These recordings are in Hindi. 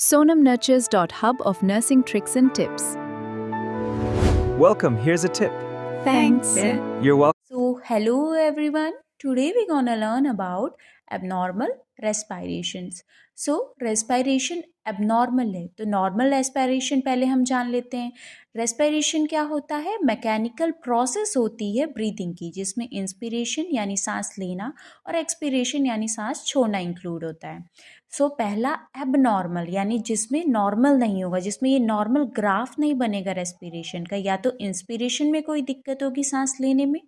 sonamnurtures.hub of nursing tricks and tips. Welcome, here's a tip. Thanks. You're welcome. So, hello everyone. Today we're gonna learn about abnormal respirations. So, respiration abnormal है तो नॉर्मल रेस्पिरेशन पहले हम जान लेते हैं. रेस्पिरेशन क्या होता है? मैकेनिकल प्रोसेस होती है ब्रीदिंग की, जिसमें इंस्पिरेशन यानी सांस लेना और एक्सपिरेशन यानी सांस छोड़ना इंक्लूड होता है. सो पहला एबनॉर्मल यानी जिसमें नॉर्मल नहीं होगा, जिसमें ये नॉर्मल ग्राफ नहीं बनेगा रेस्पिरेशन का. या तो इंस्पिरेशन में कोई दिक्कत होगी सांस लेने में,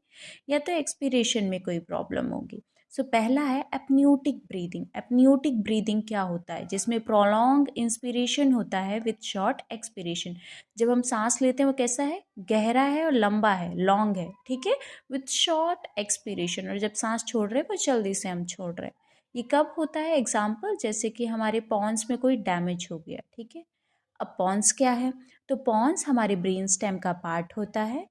या तो एक्सपिरेशन में कोई प्रॉब्लम होगी. सो पहला है एपन्यूटिक ब्रीदिंग. एपन्यूटिक ब्रीदिंग क्या होता है? जिसमें प्रोलॉन्ग इंस्पिरेशन होता है विथ शॉर्ट एक्सपिरेशन. जब हम सांस लेते हैं वो कैसा है? गहरा है और लंबा है, लॉन्ग है, ठीक है, विथ शॉर्ट एक्सपिरेशन. और जब सांस छोड़ रहे हैं वो जल्दी से हम छोड़ रहे हैं. ये कब होता है? एग्जाम्पल जैसे कि हमारे पॉन्स में कोई डैमेज हो गया, ठीक है. अब पॉन्स क्या है? तो पॉन्स हमारे ब्रेन स्टेम का पार्ट होता है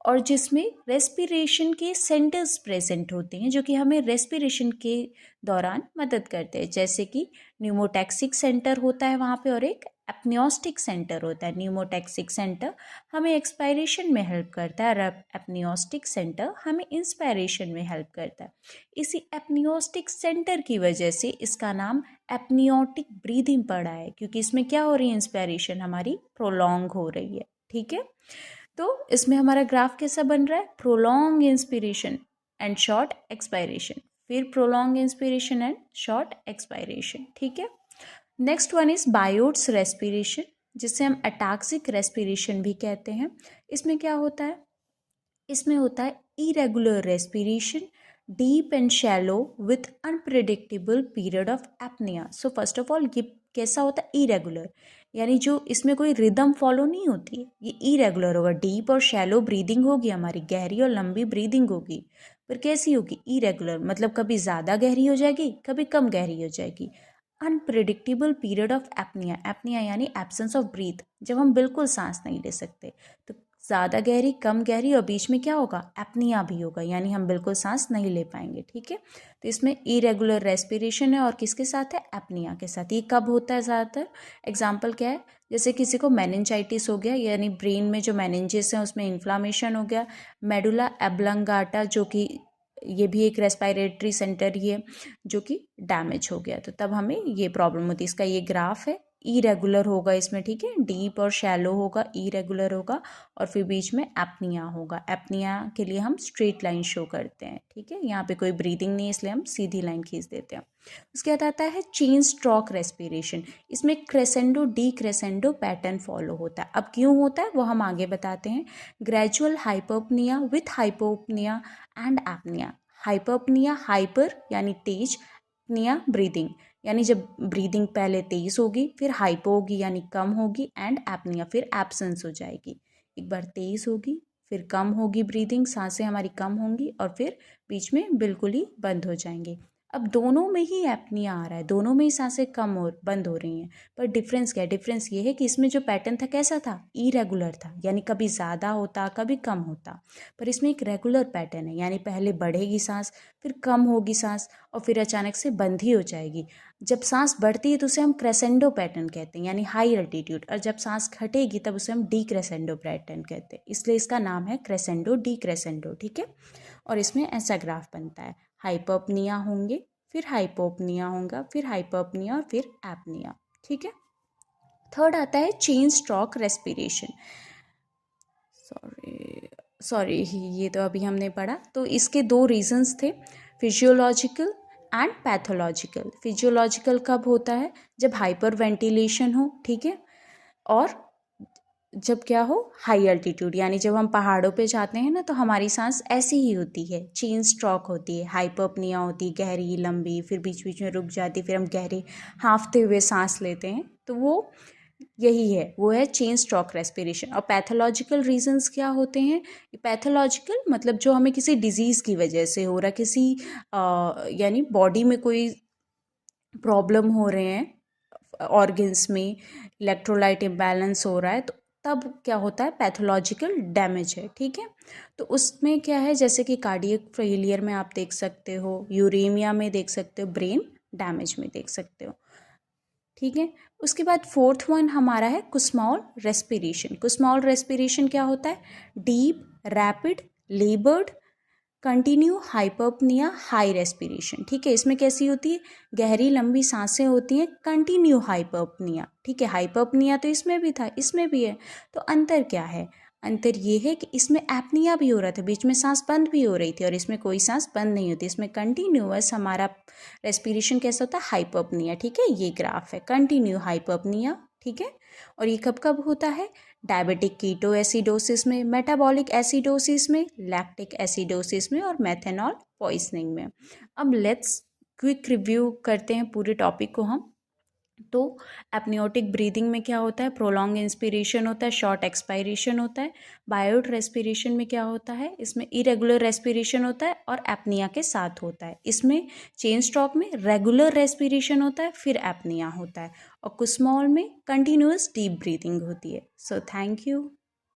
और जिसमें रेस्पिरेशन के सेंटर्स प्रेजेंट होते हैं जो कि हमें रेस्पिरेशन के दौरान मदद करते हैं. जैसे कि न्यूमोटैक्सिक सेंटर होता है वहाँ पे और एक एप्नियोस्टिक सेंटर होता है. न्यूमोटैक्सिक सेंटर हमें एक्सपायरेशन में हेल्प करता है और एप्नियोस्टिक सेंटर हमें इंस्पायरेशन में हेल्प करता है. इसी एप्नियोस्टिक सेंटर की वजह से इसका नाम एप्नियोटिक ब्रीदिंग पड़ा है, क्योंकि इसमें क्या हो रही है? इंस्पायरेशन हमारी प्रोलॉन्ग हो रही है, ठीक है. तो इसमें हमारा ग्राफ कैसा बन रहा है? Prolong inspiration and short expiration, फिर prolong inspiration and short expiration, ठीक है. Next one is Biot's respiration, जिसे हम अटैक्सिक रेस्पिरेशन भी कहते हैं. इसमें क्या होता है? इसमें होता है irregular respiration, deep and shallow with unpredictable period of apnoea. So first of all ये कैसा होता है? इरेगुलर, यानी जो इसमें कोई रिदम फॉलो नहीं होती, ये इरेगुलर होगा. डीप और शैलो ब्रीदिंग होगी हमारी, गहरी और लंबी ब्रीदिंग होगी, पर कैसी होगी? इरेगुलर, मतलब कभी ज़्यादा गहरी हो जाएगी, कभी कम गहरी हो जाएगी. Unpredictable period of apnoea. Apnoea यानी एब्सेंस ऑफ ब्रीथ, जब हम बिल्कुल सांस नहीं ले सकते. तो ज़्यादा गहरी, कम गहरी और बीच में क्या होगा? एपनिया भी होगा, यानी हम बिल्कुल सांस नहीं ले पाएंगे, ठीक है. तो इसमें इरेगुलर रेस्पिरेशन है और किसके साथ है? एपनिया के साथ. ये कब होता है ज़्यादातर? एग्जाम्पल क्या है? जैसे किसी को मेनिंजाइटिस हो गया, यानी ब्रेन में जो मेनिंजेस हैं उसमें इन्फ्लामेशन हो गया. मेडुला एब्लंगाटा, जो कि ये भी एक रेस्पिरेटरी सेंटर ही है, जो कि डैमेज हो गया, तो तब हमें ये प्रॉब्लम होती है. इसका ये ग्राफ है. इरेगुलर होगा इसमें, ठीक है, डीप और शैलो होगा, इरेगुलर होगा, और फिर बीच में एपनिया होगा. एपनिया के लिए हम स्ट्रेट लाइन शो करते हैं, ठीक है. यहाँ पे कोई ब्रीदिंग नहीं, इसलिए हम सीधी लाइन खींच देते हैं. उसके बाद आता है चेन स्ट्रोक रेस्पिरेशन. इसमें crescendo D crescendo pattern follow होता है. अब क्यों होता है वो हम आगे बताते हैं. Gradual hypopnea with hypopnea and apnea. Hypopnea, hyper यानी तेज, अपनिया ब्रीदिंग, यानी जब ब्रीदिंग पहले तेज होगी, फिर हाइपो होगी यानी कम होगी, एंड एपनिया फिर एब्सेंस हो जाएगी. एक बार तेज होगी, फिर कम होगी ब्रीदिंग, सांसें हमारी कम होंगी, और फिर बीच में बिल्कुल ही बंद हो जाएंगी. अब दोनों में ही एपनिया आ रहा है, दोनों में ही सांसें कम हो बंद हो रही हैं, पर डिफरेंस क्या है? डिफरेंस ये है कि इसमें जो पैटर्न था कैसा था? इरेगुलर था, यानी कभी ज़्यादा होता कभी कम होता. पर इसमें एक रेगुलर पैटर्न है, यानी पहले बढ़ेगी सांस, फिर कम होगी सांस, और फिर अचानक से बंद ही हो जाएगी. जब सांस बढ़ती है तो उसे हम क्रेसेंडो पैटर्न कहते हैं, यानी हाई अल्टीट्यूड, और जब सांस घटेगी तब उसे हम डी क्रेसेंडो पैटर्न कहते हैं. इसलिए इसका नाम है क्रेसेंडो डी क्रेसेंडो, ठीक है. और इसमें ऐसा ग्राफ बनता है. हाइपोपनिया होंगे, फिर हाइपोपनिया होगा, फिर हाइपोपनिया और फिर एपनिया, ठीक है. थर्ड आता है चेन स्ट्रोक रेस्पिरेशन. सॉरी ये तो अभी हमने पढ़ा. तो इसके दो रीजंस थे, फिजियोलॉजिकल एंड पैथोलॉजिकल. फिजियोलॉजिकल कब होता है? जब हाइपर वेंटिलेशन हो, ठीक है, और जब क्या हो? हाई अल्टीट्यूड, यानी जब हम पहाड़ों पे जाते हैं ना, तो हमारी सांस ऐसी ही होती है, चेन स्ट्रोक होती है, हाइपोपनिया होती है, गहरी लंबी, फिर बीच बीच में रुक जाती, फिर हम गहरे हाँफते हुए सांस लेते हैं, तो वो यही है, वो है चेन स्ट्रोक रेस्पिरेशन. और पैथोलॉजिकल रीजंस क्या होते हैं? पैथोलॉजिकल मतलब जो हमें किसी डिजीज़ की वजह से हो रहा, किसी यानी बॉडी में कोई प्रॉब्लम हो रहे हैं, ऑर्गन्स में इलेक्ट्रोलाइट इम्बैलेंस हो रहा है, तो तब क्या होता है? पैथोलॉजिकल डैमेज है, ठीक है. तो उसमें क्या है? जैसे कि कार्डियक फेलियर में आप देख सकते हो, यूरेमिया में देख सकते हो, ब्रेन डैमेज में देख सकते हो, ठीक है। उसके बाद फोर्थ वन हमारा है कुस्मॉल रेस्पिरेशन। कुस्मॉल रेस्पिरेशन क्या होता है? Deep, rapid, laboured, continue hyperpnea, high respiration. ठीक है, इसमें कैसी होती है? गहरी लंबी सांसें होती हैं, कंटिन्यू हाइपरपनिया। ठीक है, हाइपरपनिया तो इसमें भी था, इसमें भी है। तो अंतर क्या है? अंतर ये है कि इसमें एपनिया भी हो रहा था, बीच में सांस बंद भी हो रही थी, और इसमें कोई सांस बंद नहीं होती। इसमें कंटिन्यूअस हमारा रेस्पिरेशन कैसा होता है? हाइपरपनिया। ठीक है, ये ग्राफ है कंटिन्यू हाइपरपनिया। ठीक है, और ये कब कब होता है? डायबिटिक कीटो एसिडोसिस में, मेटाबॉलिक एसिडोसिस में, लैक्टिक एसिडोसिस में, और मेथनॉल पॉइजनिंग में। अब लेट्स क्विक रिव्यू करते हैं पूरे टॉपिक को हम। तो एपनियोटिक ब्रीदिंग में क्या होता है? प्रोलॉन्ग इंस्पिरेशन होता है, शॉर्ट एक्सपायरेशन होता है। बायोट रेस्पिरेशन में क्या होता है? इसमें इरेगुलर रेस्पिरेशन होता है और एपनिया के साथ होता है। इसमें चेन स्ट्रोक में रेगुलर रेस्पिरेशन होता है, फिर एपनिया होता है। और कुस्मॉल में कंटिन्यूअस डीप ब्रीदिंग होती है। So thank you.